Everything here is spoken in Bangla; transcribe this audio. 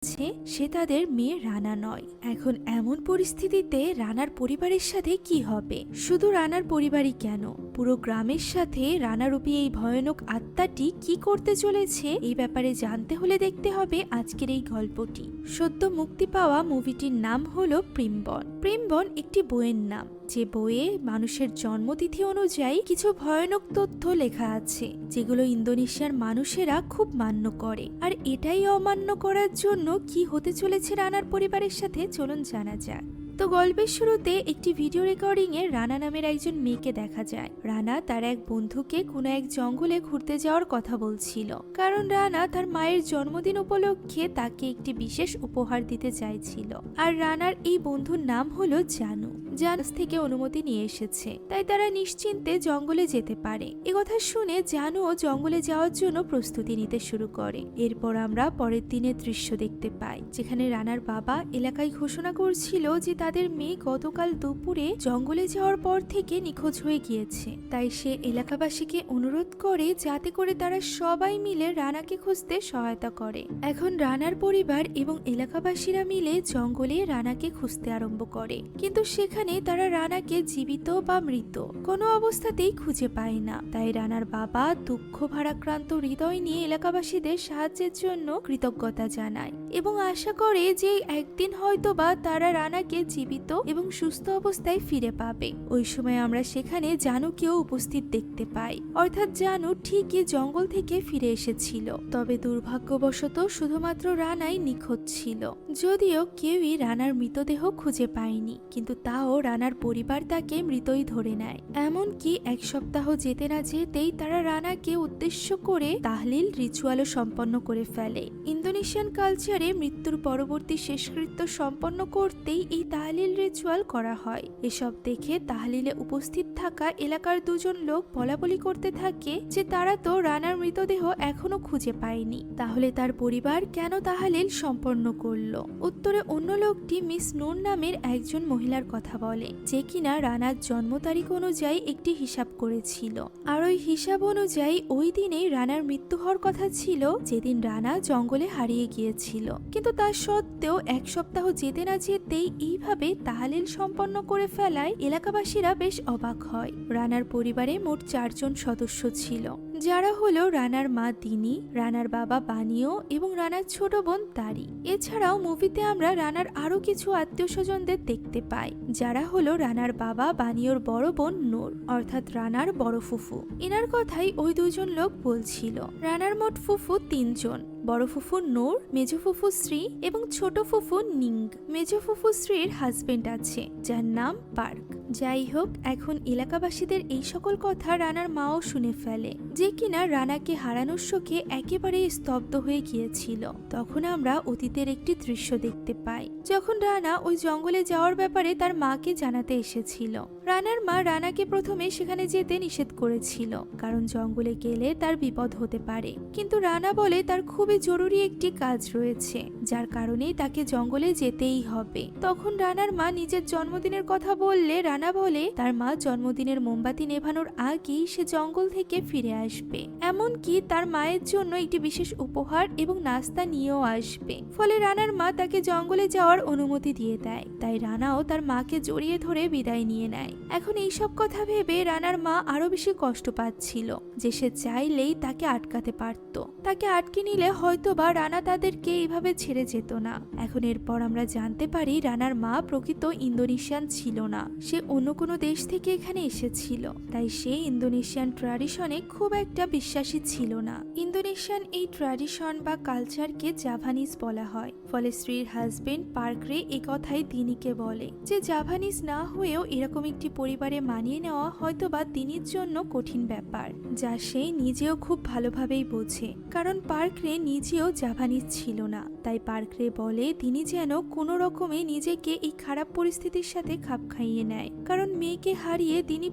সে তাদের মেয়ে রানা নয়। এখন এমন পরিস্থিতিতে রানার পরিবারের সাথে কি হবে? শুধু রানার পরিবারই কেন, পুরো গ্রামের সাথে রানারূপী এই ভয়ানক আত্মাটি কি করতে চলেছে, এই ব্যাপারে জানতে হলে দেখতে হবে আজকের এই গল্পটি। সদ্য মুক্তি পাওয়া মুভিটির নাম হলো প্রেমবন। প্রেমবন একটি বইয়ের নাম, যে বইয়ে মানুষের জন্মতিথি অনুযায়ী কিছু ভয়ানক তথ্য লেখা আছে, যেগুলো ইন্দোনেশিয়ার মানুষেরা খুব মান্য করে। আর এটাই অমান্য করার জন্য কি হতে চলেছে রানার পরিবারের সাথে, চলুন জানা যাক। তো গল্পের শুরুতে একটি ভিডিও রেকর্ডিং এ রানা নামের একজন মেয়েকে দেখা যায়। রানা তার এক বন্ধুকে কোনো এক জঙ্গলে ঘুরতে যাওয়ার কথা বলছিল, কারণ রানা তার মায়ের জন্মদিন উপলক্ষে তাকে একটি বিশেষ উপহার দিতে চাইছিল। আর রানার এই বন্ধুর নাম হলো জানু। জানুস থেকে অনুমতি নিয়ে এসেছে, তাই তারা নিশ্চিন্তে জঙ্গলে যেতে পারে। একথা শুনে জানুও জঙ্গলে যাওয়ার জন্য প্রস্তুতি নিতে শুরু করে। এরপর আমরা পরের দিনের দৃশ্য দেখতে পাই, যেখানে রানার বাবা এলাকায় ঘোষণা করছিল যে তাদের মেয়ে গতকাল দুপুরে জঙ্গলে যাওয়ার পর থেকে নিখোঁজ হয়ে গিয়েছে। তাই সে এলাকাবাসীকে অনুরোধ করে যাতে করে তারা সবাই মিলে রানাকে খুঁজতে সহায়তা করে। এখন রানার পরিবার এবং এলাকাবাসীরা মিলে জঙ্গলে রানাকে খুঁজতে আরম্ভ করে, কিন্তু সেখানে তারা রানাকে জীবিত বা মৃত কোনো অবস্থাতেই খুঁজে পায় না। তাই রানার বাবা দুঃখ ভারাক্রান্ত হৃদয় নিয়ে এলাকাবাসীদের সাহায্যের জন্য কৃতজ্ঞতা জানায় এবং আশা করে যে একদিন হয়তোবা তারা রানাকে জীবিত এবং সুস্থ অবস্থায় ফিরে পাবে। ওই সময় আমরা সেখানে জানুকেও উপস্থিত দেখতে পাই, অর্থাৎ জানু ঠিকই জঙ্গল থেকে ফিরে এসেছিল। তবে দুর্ভাগ্যবশত শুধুমাত্র রানাই নিখোঁজ ছিল, যদিও কেউই রানার মৃতদেহ খুঁজে পায়নি, কিন্তু তাও রানার পরিবার তাকে মৃতই ধরে নেয়। এমনকি এক সপ্তাহ যেতে না যেতেই তারা রানাকে উদ্দেশ্য করে তাহলিল রিচুয়ালও সম্পন্ন করে ফেলে। ইন্দোনেশিয়ান কালচারে মৃত্যুর পরবর্তী শেষকৃত্য সম্পন্ন করতেই এই তাহলিল রিচুয়াল করা হয়। এসব দেখে তাহলিলে উপস্থিত থাকা এলাকার দুজন লোক বলাবলি করতে থাকে যে তারা তো রানার মৃতদেহ এখনো খুঁজে পায়নি, তাহলে তার পরিবার কেন তাহলিল সম্পন্ন করলো? উত্তরে অন্য লোকটি মিস নূর নামের একজন মহিলার কথা বলে, যে কিনা রানার জন্ম তারিখ অনুযায়ী একটি হিসাব করেছিল। আর ওই হিসাব অনুযায়ী ওই দিনেই রানার মৃত্যু হওয়ার কথা ছিল, যেদিন রানা জঙ্গলে হারিয়ে গিয়েছিল। কিন্তু তা সত্ত্বেও এক সপ্তাহ যেতে না যেতেই এইভাবে তাহলিল সম্পন্ন করে ফেলায় এলাকাবাসীরা বেশ অবাক হয়। রানার পরিবারে মোট 4 জন সদস্য ছিল, যারা হলো রানার মা দিনি, রানার বাবা বানিও এবং রানার ছোট বোন তারি। এছাড়াও মুভিতে আমরা রানার আরো কিছু আত্মীয় স্বজনদের দেখতে পাই, যারা হলো রানার বাবা বানিওর বড় বোন নূর, অর্থাৎ রানার বড় ফুফু। এনার কথাই ওই দুজন লোক বলছিল। রানার মোট ফুফু 3 জন, বড় ফুফু নূর, মেজ ফুফু শ্রী এবং ছোট ফুফু নিং। মেজ ফুফু শ্রীর হাজবেন্ড আছে, যার নাম পার্ক। যাই হোক, এখন এলাকাবাসীদের এই সকল কথা রানার মাও শুনে ফেলে, যে কিনা রানাকে হারানোর শোকে একেবারে স্তব্ধ হয়ে গিয়েছিল। তখন আমরা অতীতের একটি দৃশ্য দেখতে পাই, যখন রানা ওই জঙ্গলে যাওয়ার ব্যাপারে তার মাকে জানাতে এসেছিল। রানার মা রানাকে প্রথমে সেখানে যেতে নিষেধ করেছিল, কারণ জঙ্গলে গেলে তার বিপদ হতে পারে। কিন্তু রানা বলে তার খুবই জরুরি একটি কাজ রয়েছে, যার কারণেই তাকে জঙ্গলে যেতেই হবে। তখন রানার মা নিজের জন্মদিনের কথা বললে রানা বলে তার মা জন্মদিনের মোমবাতি নেভানোর আগেই সে জঙ্গল থেকে ফিরে আসবে, এমনকি তার মায়ের জন্য একটি বিশেষ উপহার এবং নাস্তা নিয়েও আসবে। ফলে রানার মা তাকে জঙ্গলে যাওয়ার অনুমতি দিয়ে দেয়। তাই রানাও তার মাকে জড়িয়ে ধরে বিদায় নিয়ে নেয়। এখন এইসব কথা ভেবে রানার মা আরো বেশি কষ্ট পাচ্ছিল, যে সে চাইলেই তাকে আটকাতে পারত। তাকে আটকে নিলে হয়তোবা রানা তাদেরকে এইভাবে ছেড়ে যেত না। এখন এরপর আমরা জানতে পারি রানার মা প্রকৃত ইন্দোনেশিয়ান ছিল না, সে অন্য কোনো দেশ থেকে এখানে এসেছিল। তাই সে ইন্দোনেশিয়ান ট্র্যাডিশনে খুব একটা বিশ্বাসী ছিল না। ইন্দোনেশিয়ান এই ট্র্যাডিশন বা কালচারকে জাভানিজ বলা হয়। ফলে স্ত্রীর হাজবেন্ড পার্করে এ কথাই দিনিকে বলে যে জাভানিজ না হয়েও এরকম একটি পরিবারে মানিয়ে নেওয়া হয়তোবা দিনির জন্য কঠিন ব্যাপার, যা সে নিজেও খুব ভালোভাবেই বোঝে, কারণ পার্করে নিজেও জাভানিজ ছিল না। তাই পার্করে বলে তিনি যেন কোনো রকমে নিজেকে এই খারাপ পরিস্থিতির সাথে খাপ খাইয়ে নেয়, কারণ মেয়েকে হারিয়ে তিনি